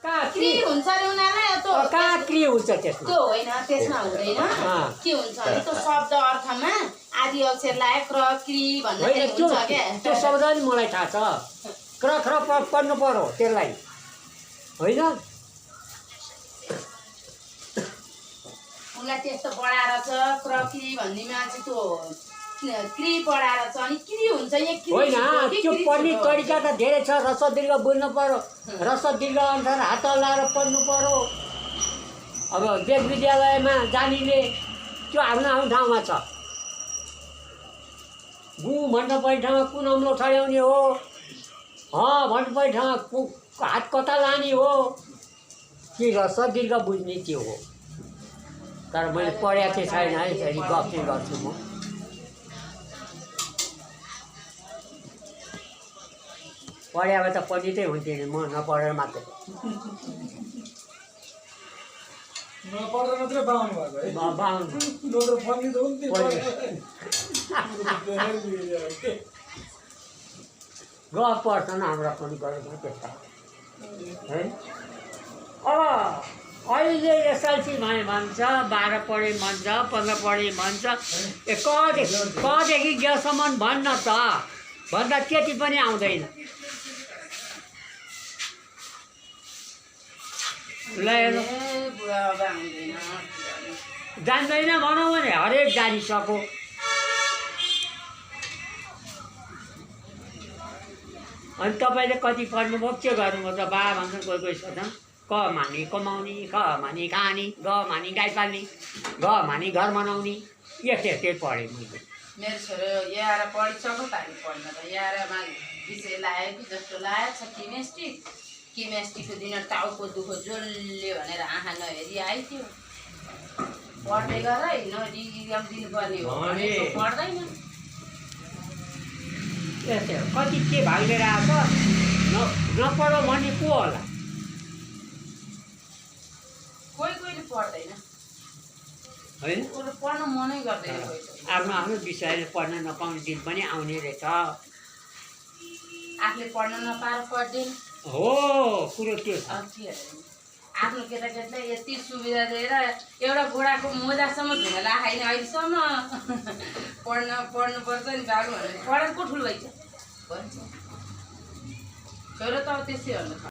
क्री हुन्छ नि उनीहरूलाई कहाँ क्री हुन्छ त्यसमा त्यो होइन त्यसमा हुँदैन के हुन्छ भने त्यो शब्द अर्थमा आदि अक्षर लायक र क्री भन्ने हुन्छ क्या त्यो शब्द नि मलाई थाहा छ क्र ख्र पढ्नु पर्यो त्यसलाई होइन उनलाई त्यस्तो पढाएर छ क्र क्री भन्नेमा चाहिँ त्यो क्री पढाएर छ अनि क्री हुन्छ होइन त्यो पढ्ने तरिका त धेरै छ रस दीर्घ बुझ्नु पर्यो रस दीर्घ अनुसार हात हल्लाएर पढ्नु पर्यो अब वेद विद्यालयमा जानेले त्यो आफ्नो ठाउँमा छ गु भन्नुपर्ने ठाउँमा कुन अम्लो ठड्याउने हो भन्नुपर्ने ठाउँमा हात कता लाने हो कि रस दीर्घ बुझ्ने त्यो हो तर मैले पढेको चाहिँ छैन है फेरि गफ चाहिँ गर्छु म पढ्या भए त पढितै हुन्थ्यो नि म नपढेर मात्रै नपढ्दा मात्रै बाहुनु भएको है बाहुनु नत्र पढ्ने त हुन्थ्यो गफ पढ्छन् हाम्रा पनि गरेको त्यस्ता है अब अहिले एसएलसी भयो भन्छ 12 पढे भन्छ 15 पढे भन्छ कदेखि गेसम्म भन्न त भन्दा त्यति पनि आउँदैन जान्दैन भनौँ भने हरेक जानिसक्यो अनि तपाईँले कति पढ्नुभयो के गर्नुभयो त बा भन्छन् कोही सोध्छन् क माने कमाउने ख माने खाने ग माने गाई पाल्ने घ माने घर बनाउने यस्तै पढेँ मैले मेरो छोरो यहाँ पढिसक्यो तारिक पढ्न त यहाँमा विषय लाग्यो कि जस्तो लागेको छ केमेस्ट्रीको दिन टाउको दुखो जसले भनेर आँखा नहेरी आइथ्यो पढ्दै गर है इक्जाम दिनुपर्ने हो पढ्दैन यस्तै कति के भाग लिएर आएको नपढो भन्ने को होला कोहीले पढ्दैन होइन पढ्न मनै गर्दैन आफ्नो विषयले पढ्न नपाउने दिन पनि आउने रहेछ आफूले पढ्न नपाएर पढ्दैन हो कुरो त्यो छ आफ्नो केटाकेटीलाई यति सुविधा दिएर एउटा बुढाको मोजासम्म धुन लाखाइन अहिलेसम्म पढ्नुपर्छ नि बाबु भनेर पढेर को ठुलो भइन्छ भन्छ छोरो त अब त्यसै भन्नु